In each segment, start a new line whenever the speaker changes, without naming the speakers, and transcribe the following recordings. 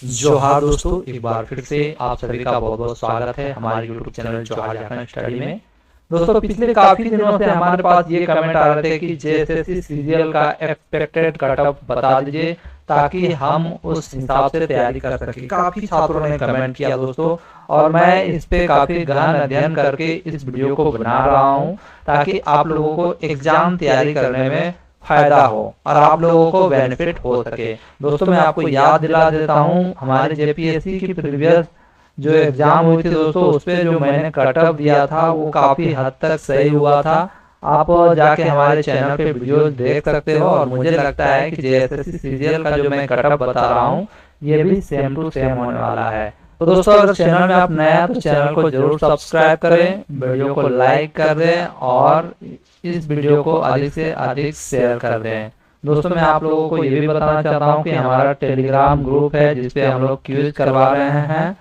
जोहार दोस्तों, एक बार फिर से आप सभी का बहुत बहुत स्वागत है हमारे YouTube चैनल जोहार झारखंड स्टडी में। दोस्तों, पिछले काफी दिनों से हमारे पास ये कमेंट आ रहे थे कि जेएसएससी सीजीएल का एक्सपेक्टेड कटऑफ बता दीजिए ताकि हम उस हिसाब से तैयारी कर सकें। काफी छात्रों ने कमेंट किया दोस्तों, और मैं इस पे काफी गहन अध्ययन करके इस वीडियो को बना रहा हूँ ताकि आप लोगों को एग्जाम तैयारी करने में फायदा हो और आप लोगों को बेनिफिट हो सके। दोस्तों, मैं आपको याद दिला देता हूँ, हमारे जेपीएससी की प्रीवियस जो एग्जाम हुई थी दोस्तों, उस पर जो मैंने कटअप दिया था वो काफी हद तक सही हुआ था। आप जाके हमारे चैनल पे वीडियो देख सकते हो और मुझे लगता है कि जेएसएससी सीजीएल का जो मैं कटअप बता रहा हूँ ये भी सेम टू सेम होने वाला है। तो दोस्तों, अगर चैनल में आप नया तो चैनल को जरूर सब्सक्राइब करें, वीडियो को लाइक कर दें और इस वीडियो को अधिक से अधिक शेयर कर दें। दोस्तों, मैं आप लोगों को ये भी बताना चाहता हूँ कि हमारा टेलीग्राम ग्रुप है जिसपे हम लोग क्विज करवा रहे हैं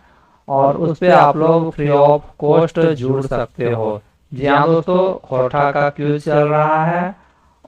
और उस पे आप लोग फ्री ऑफ कॉस्ट जुड़ सकते हो। जी हाँ दोस्तों, होठा का क्विज चल रहा है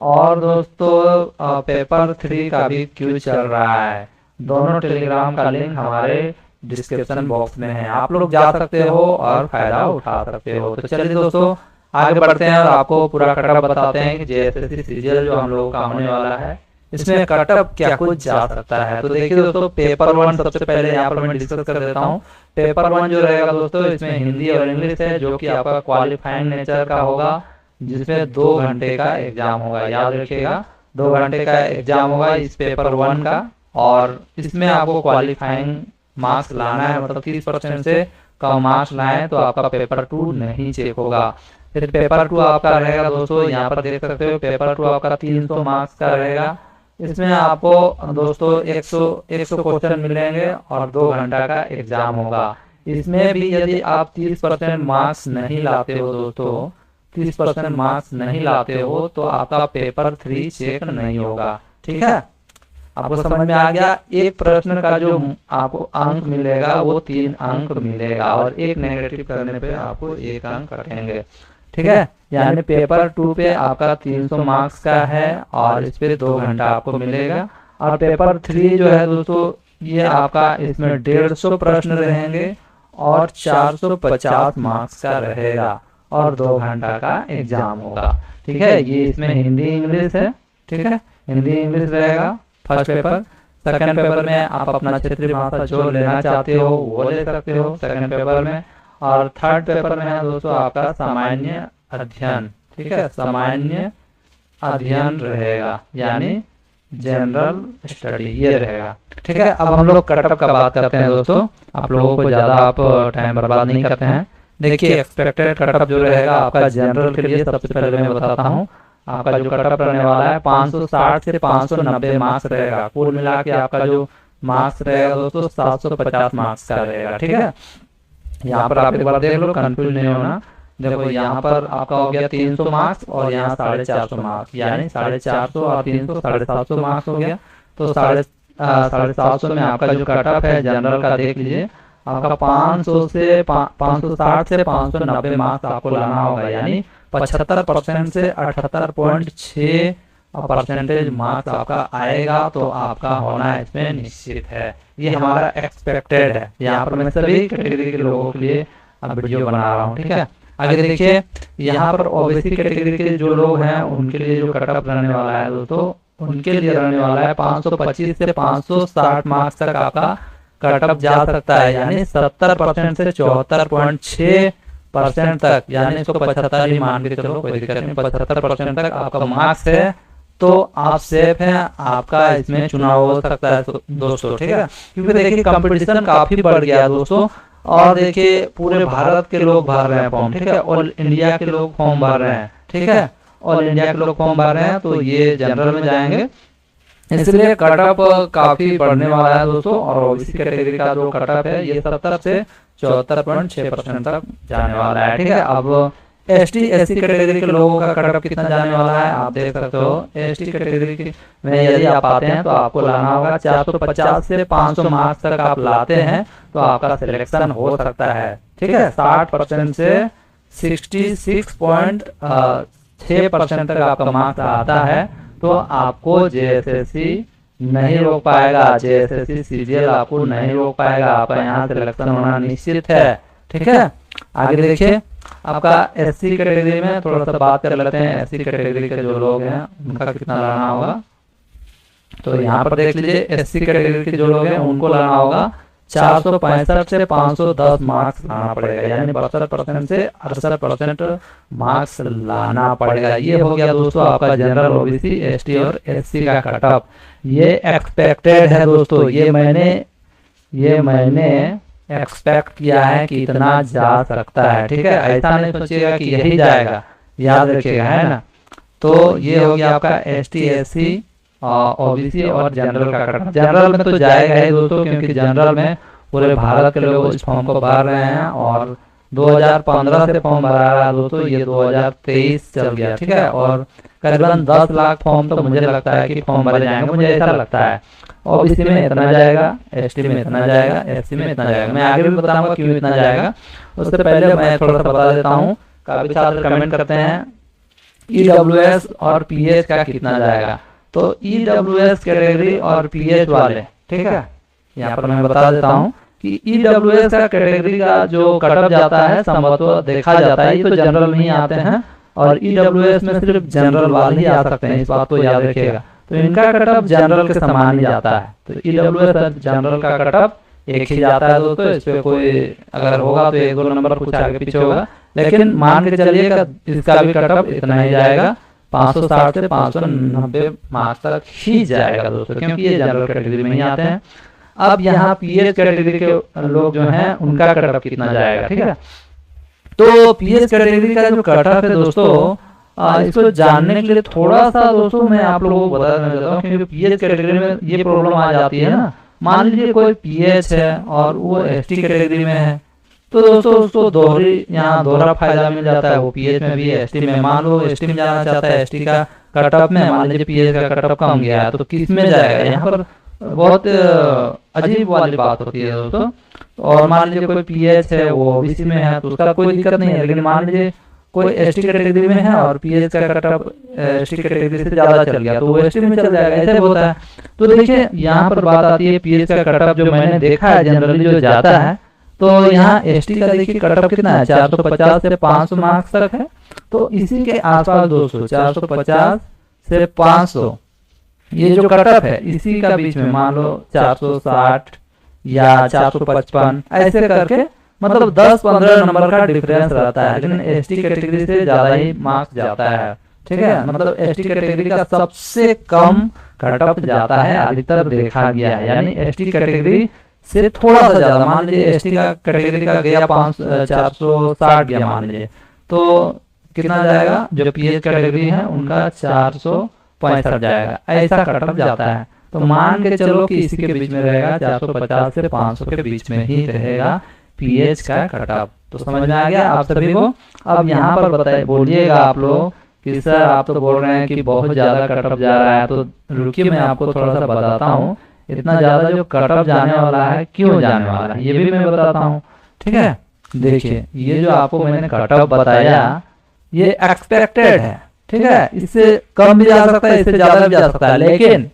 और दोस्तों पेपर 3 का भी क्विज चल रहा है। दोनों टेलीग्राम का लिंक हमारे डिस्क्रिप्शन बॉक्स में है, आप लोग जा सकते हो और फायदा उठा सकते हो। तो चलिए दोस्तों, आगे बढ़ते हैं और आपको पूरा कटअप बताते हैं कि जेएसएससी सीजीएल जो हम लोगों का होने वाला है इसमें कटअप क्या कुछ जा सकता है। तो देखिए दोस्तों, पेपर 1 सबसे पहले यहाँ पर मैं डिस्कस कर देता हूँ। पेपर 1 जो रहेगा दोस्तों, इसमें हिंदी और इंग्लिश है जो कि आपका क्वालिफाइंग नेचर का होगा, जिसमें 2 घंटे का एग्जाम होगा। याद रखिएगा, 2 घंटे का एग्जाम होगा इस पेपर 1 का, और इसमें आपको क्वालिफाइंग मार्क्स लाना है, मतलब 30% से कम मार्क्स लाए तो आपका पेपर 2 नहीं चेक होगा। फिर पेपर 2 आपका रहेगा दोस्तों, यहाँ पर देख सकते हो पेपर 2 आपका 300 मार्क्स का रहेगा। इसमें आपको दोस्तों 100 क्वेश्चन मिलेंगे और 2 घंटा का एग्जाम होगा। इसमें भी यदि आप 30% मार्क्स नहीं लाते हो दोस्तों, 30% मार्क्स नहीं लाते हो तो आपका पेपर 3 चेक नहीं होगा। ठीक है, आपको समझ में आ गया। एक प्रश्न का जो आपको अंक मिलेगा वो 3 अंक मिलेगा और एक नेगेटिव करने पे आपको 1 अंक कटेंगे। ठीक है, यानी पेपर 2 पे आपका 300 मार्क्स का है और इस पे 2 घंटा आपको मिलेगा। और पेपर 3 जो है दोस्तों, ये आपका इसमें 150 प्रश्न रहेंगे और 450 मार्क्स का रहेगा और 2 घंटा का एग्जाम होगा। ठीक है, ये इसमें हिंदी इंग्लिश है। ठीक है, हिंदी इंग्लिश रहेगा फर्स्ट पेपर। सेकंड पेपर में आप अपना क्षेत्रीय भाषा जो लेना चाहते हो वो ले सकते हो सेकंड पेपर में। और थर्ड पेपर में है दोस्तों आपका सामान्य अध्ययन। ठीक है, सामान्य अध्ययन रहेगा, यानी जनरल स्टडी ये रहेगा। ठीक है, अब हम लोग कटअप का बात करते हैं दोस्तों, आप लोगों को ज्यादा आप टाइम बर्बाद नहीं करते हैं। देखिए, एक्सपेक्टेड कटअप जो रहेगा आपका जनरल के लिए सबसे पहले मैं बताता हूँ। आपका जो कटअप रहने वाला है 560 से 590 मार्क्स रहेगा। कुल मिला के आपका जो मार्क्स रहेगा दोस्तों 750 मार्क्स का रहेगा। ठीक है, यहाँ पर आप एक बार देख लो, कंफ्यूज नहीं होना। देखो, यहाँ पर आपका हो गया 300 मार्क्स और यहाँ 450 मार्क्स, यानी 450 और 300 750 मार्क्स हो गया। तो 750 में आपका जो कटअप है जनरल का देख लीजिए, आपका 560 से 590 मार्क्स आपको लाना होगा, यानी 75% से 78.6 परसेंटेज मार्क्स आपका आएगा तो आपका होना इसमें निश्चित है। ये हमारा एक्सपेक्टेड है। यहाँ पर मैं सभी कैटेगरी के लोगों के लिए अब वीडियो बना रहा हूँ। ठीक है, आगे देखिए, यहाँ पर ओबीसी कैटेगरी के जो लोग हैं उनके लिए जो कटअप रहने वाला है दोस्तों, उनके लिए रहने वाला है 525 से 560 मार्क्स तक आपका कटअप जा सकता है, यानी 70% से 74.6% तक, यानी इसको 75 ही मान के चलो, कोई दिक्कत नहीं। 75% तक आपका मार्क्स है तो आप सेफ हैं, आपका इसमें चुनाव हो सकता है दोस्तों। ठीक है, क्योंकि देखिए कंपटीशन काफी बढ़ गया है दोस्तों, और देखिए पूरे भारत के लोग भर रहे हैं फॉर्म। ठीक है, ऑल इंडिया के लोग फॉर्म भर रहे हैं। ठीक है, ऑल इंडिया के लोग फॉर्म भर रहे हैं, तो ये जनरल में जाएंगे, इसलिए कटअप काफी बढ़ने वाला है दोस्तों। और ओबीसी कैटेगरी का जो कटअप है ये 70 से 74.6% तक जाने वाला है। ठीक है, अब एसटी एससी कैटेगरी के लोगों का कटअप कितना जाने वाला है आप देख सकते हो। एसटी कैटेगरी में यदि आप आते हैं तो आपको लाना होगा 450 से 500 मार्क्स तक आप लाते हैं तो आपका सिलेक्शन हो सकता है। ठीक है, 60% से 66.6% तक आपका मार्क्स आता है तो आपको जेएसएससी नहीं रोक पाएगा, जेएसएससी सीजीएल आपको नहीं रोक पाएगा, आपका यहाँ सिलेक्शन होना निश्चित है। ठीक है, आगे देखिए आपका एससी कैटेगरी में थोड़ा सा बात कर लेते हैं। एससी कैटेगरी के जो लोग हैं उनका कितना लाना होगा, तो यहाँ पर देख लीजिए एससी कैटेगरी के जो लोग हैं उनको लाना होगा 465 से 510 मार्क्स लाना पड़ेगा, यानी 72% से 68% मार्क्स लाना पड़ेगा। ये हो गया दोस्तों आपका जनरल, ओबीसी, एसटी और एससी का कट ऑफ। ये एक्सपेक्टेड है दोस्तों, ये मैंने एक्सपेक्ट किया है कि इतना जा सकता है। ठीक है, ऐसा नहीं सोचिएगा कि यही जाएगा, याद रखिएगा, है ना। तो ये हो गया आपका एसटी, एससी, ओबीसी और जनरल का कट ऑफ। जनरल में तो जाएगा ही दोस्तों, क्योंकि जनरल में पूरे भारत के लोग इस फॉर्म को भर रहे हैं और 2015 से फॉर्म भरा रहा है दोस्तों, ये 2023 चल गया। ठीक है, और करीबन 10 लाख फॉर्म तो मुझे लगता है कि फॉर्म भरे जाएंगे, मुझे ऐसा लगता है। ओबीसी में इतना जाएगा, एसटी में इतना जाएगा, एससी में इतना जाएगा। मैं आगे भी बताऊंगा क्यों इतना जाएगा। उससे पहले मैं थोड़ा सा बता देता हूँ, काफी छात्र कमेंट करते हैं ईडब्ल्यूएस और पीएच का कितना जाएगा। तो ईडब्ल्यूएस कैटेगरी और पीएच वाले, ठीक है, यहाँ पर मैं बता देता हूँ कि ईडब्ल्यूएस का कैटेगरी का जो कट ऑफ जाता है संभवतः देखा जाता है, ये तो जनरल में ही आते हैं और ईडब्ल्यूएस में सिर्फ जनरल वाले ही आ सकते हैं, इस बात को याद रखिएगा। तो इनका कट ऑफ जनरल के समान ही जाता है। तो ईडब्ल्यूएस जनरल का कट ऑफ एक ही जाता है दोस्तों, इस पे कोई अगर होगा तो 1-2 नंबर कुछ आगे पीछे होगा, लेकिन मान के चलिएगा इसका भी कट ऑफ इतना ही जाएगा, 560 से 590 मार्क्स तक ही जाएगा दोस्तों, क्योंकि ये जनरल कैटेगरी में ही आते हैं। अब यहाँ पीएच कैटेगरी के लोग जो हैं उनका कट ऑफ कितना जाएगा, ठीक है। तो पीएच कैटेगरी का जो कट ऑफ है दोस्तों, इसको जानने के लिए थोड़ा सा दोस्तों मैं आप लोगों को बताना चाहता हूँ, क्योंकि पीएच कैटेगरी में ये प्रॉब्लम आ जाती है ना। मान लीजिए कोई पीएच है और वो एसटी कैटेगरी में है, तो दोस्तों उसको यहाँ दोहरा फायदा मिल जाता है, वो पीएच में भी है, एसटी में। मान लो एसटी में जाना चाहता है, एसटी का कट ऑफ में मान लीजिए पीएच का कट ऑफ कम गया है, तो किस में जाएगा। यहाँ पर बहुत अजीब वाली बात होती है दोस्तों। और मान लीजिए कोई पीएच है वो ओबीसी में है, तो उसका कोई दिक्कत नहीं है, लेकिन मान लीजिए कोई एसटी कैटेगरी में है और पीएच का कट ऑफ एसटी कैटेगरी से ज्यादा चल गया, तो वो एसटी में चल जाएगा, ऐसे होता है। तो देखिए यहाँ पर बात आती है पीएच का कट ऑफ जो मैंने देखा है जनरली जो जाता है, तो यहाँ एसटी का देखिए कट ऑफ कितना है, 450 से 500 मार्क्स तक है। तो इसी के आसपास दोस्तों 450 से 500 ये जो कट ऑफ है, इसी का बीच में मान लो 460 या 455 ऐसे करके, मतलब 10-15 नंबर का डिफरेंस रहता है, लेकिन एसटी कैटेगरी से ज्यादा ही मार्क्स जाता है। ठीक है, मतलब एसटी कैटेगरी का सबसे कम कट ऑफ जाता है, अधिकतर देखा गया है, यानी एसटी कैटेगरी से थोड़ा सा ज्यादा। मान लीजिए एसटी का कैटेगरी का गया 460 गया मान लीजिए, तो कितना जाएगा, जो पीएच कैटेगरी है उनका 465 जाएगा, ऐसा कट ऑफ जाता है। तो मान के चलो कि इसी के बीच में रहेगा, 450 से 500 के बीच में ही रहेगा पीएच का कट ऑफ। तो समझ में आ गया आप सभी को। अब यहाँ पर बताइए, बोलिएगा आप लोग कि सर आप तो बोल रहे हैं कि बहुत ज्यादा कट ऑफ जा रहा है, तो रुकिए मैं आपको थोड़ा सा बताता हूँ इतना ज्यादा जो कट ऑफ जाने वाला है क्यों जाने वाला है, ये भी मैं बताता हूँ। ठीक है, देखिए ये जो आपको मैंने कट ऑफ बताया ये एक्सपेक्टेड है, ठीक है, इससे कम भी जा सकता है, इससे ज्यादा भी जा सकता है, लेकिन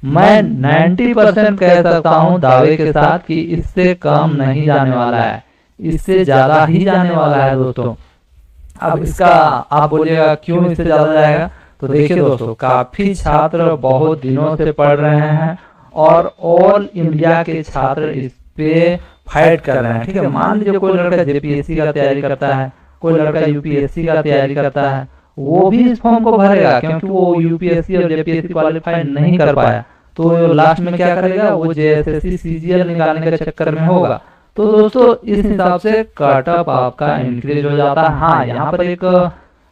मैं 90% कह सकता हूँ दावे के साथ कि इससे कम नहीं जाने वाला है, इससे ज्यादा ही जाने वाला है दोस्तों। अब इसका आप बोलिएगा क्यों इससे ज्यादा जाएगा, तो देखिए दोस्तों काफी छात्र बहुत दिनों से पढ़ रहे हैं और ऑल इंडिया के छात्र इस पे फाइट कर रहे हैं। ठीक है, मान लीजिए कोई लड़का जेपीएससी का तैयारी करता है, कोई लड़का यूपीएससी का तैयारी करता है, वो भी इस फॉर्म को भरेगा, क्योंकि वो यूपीएससी और जेपीएससी क्वालिफाई नहीं कर पाया, तो लास्ट में क्या करेगा, वो जेएसएससी सीजीएल निकालने के चक्कर में होगा। तो दोस्तों इस हिसाब से कट ऑफ आपका इंक्रीज हो जाता है। हाँ, यहाँ पर एक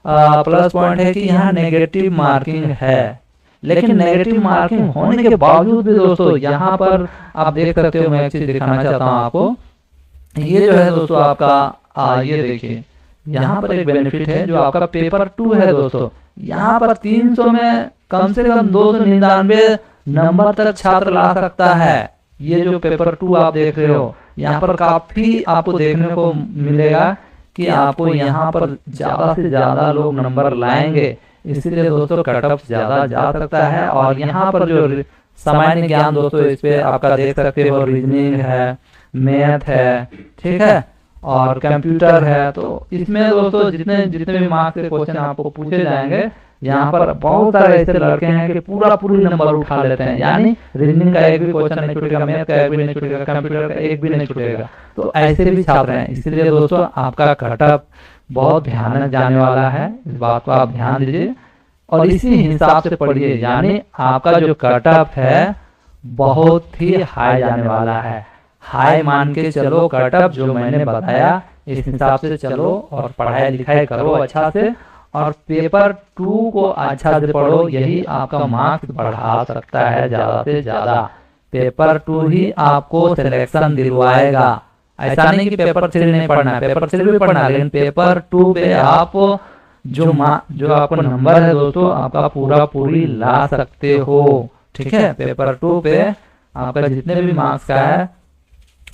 प्लस पॉइंट है कि यहाँ नेगेटिव मार्किंग है, लेकिन नेगेटिव मार्किंग होने के बावजूद भी दोस्तों यहाँ पर आप देख सकते हो, मैं एक चीज दिखाना चाहता हूँ आपको। ये जो है दोस्तों आपका ये देखिए यहाँ पर एक बेनिफिट है, जो आपका पेपर 2 है दोस्तों, यहाँ पर 300 में कम से कम 299 नंबर तक छात्र ला सकता है। ये जो पेपर 2 आप देख रहे हो, यहाँ पर काफी आपको देखने को मिलेगा कि आपको यहाँ पर ज्यादा से ज्यादा लोग नंबर लाएंगे, इसीलिए दोस्तों कट ऑफ ज्यादा जा सकता है। और यहाँ पर जो सामान्य ज्ञान दोस्तों इस पे आपका देख सकते हो, रीजनिंग है, मैथ है, ठीक है, और कंप्यूटर है। तो इसमें दोस्तों जितने जितने भी मार्क्स के क्वेश्चन आपको पूछे जाएंगे, यहाँ पर बहुत सारे ऐसे लड़के हैं कि पूरी नंबर उठा लेते हैं, यानी रीजनिंग का एक भी क्वेश्चन नहीं छूटेगा, मैथ का एक भी नहीं छूटेगा, कंप्यूटर का एक भी नहीं छूटेगा। तो ऐसे भी छात्र हैं, इसलिए दोस्तों आपका कटअप बहुत भयानक जाने वाला है, इस बात को आप ध्यान दीजिए और इसी हिसाब से पढ़िए, यानी आपका जो कटअप है बहुत ही हाई जाने वाला है। हाई मान के चलो कटअप, जो मैंने बताया इस हिसाब से चलो और पढ़ाई लिखाई करो अच्छा से, और पेपर 2 को अच्छा से पढ़ो, यही आपका मार्क्स बढ़ा सकता है ज्यादा से ज्यादा। पेपर 2 ही आपको सिलेक्शन दिलवाएगा, ऐसा नहीं कि पेपर 3 नहीं पढ़ना है, पेपर 3 भी पढ़ना है, लेकिन पेपर 2 पे आप जो आपका नंबर है दोस्तों आपका पूरी ला सकते हो, ठीक है। पेपर 2 पे आपका जितने भी मार्क्स का है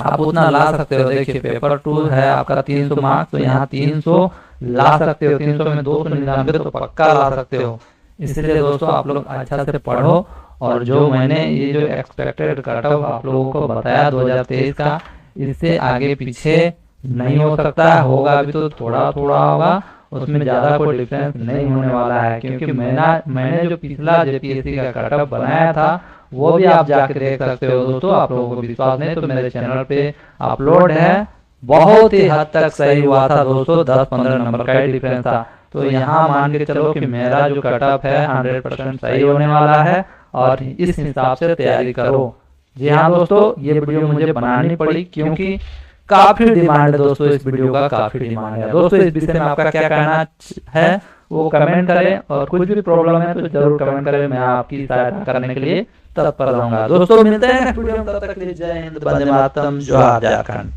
आप उतना ला सकते हो। देखिए पेपर 2 है आपका 300 मार्क्स, तो यहाँ 300 ला सकते हो, 300 में 299 तो पक्का ला सकते हो। इसलिए दोस्तों आप लोग अच्छा से पढ़ो, और जो मैंने ये जो एक्सपेक्टेड कटअप आप लोगों को बताया 2023 का, इससे आगे पीछे नहीं हो सकता है, होगा भी तो थोड़ा थोड़ा होगा, उसमें ज्यादा कोई डिफरेंस नहीं होने वाला है। क्योंकि मैंने जो पिछला जेपीएससी का कटअप बनाया था वो भी आप जाके देख सकते हो दोस्तों। आप लोगों को विश्वास नहीं तो मेरे चैनल पे अपलोड है, बहुत ही हद तक सही हुआ था दोस्तों, 10-15 नंबर का ही डिफरेंस था। तो यहाँ मान के चलो कि मेरा जो कटअप है 100% सही होने वाला है, और इस हिसाब से तैयारी करो। जी हाँ दोस्तों, ये वीडियो मुझे बनानी पड़ी क्योंकि काफी डिमांड है दोस्तों, इस वीडियो का काफी डिमांड है दोस्तों। इस विषय में आपका क्या कहना है वो कमेंट करें, और कुछ भी प्रॉब्लम है तो जरूर कमेंट करें, मैं आपकी सहायता करने के लिए तत्पर रहूंगा। दोस्तों मिलते हैं नेक्स्ट वीडियो में, तब तक के लिए जय हिंद, वंदे मातरम, जोहार झारखंड।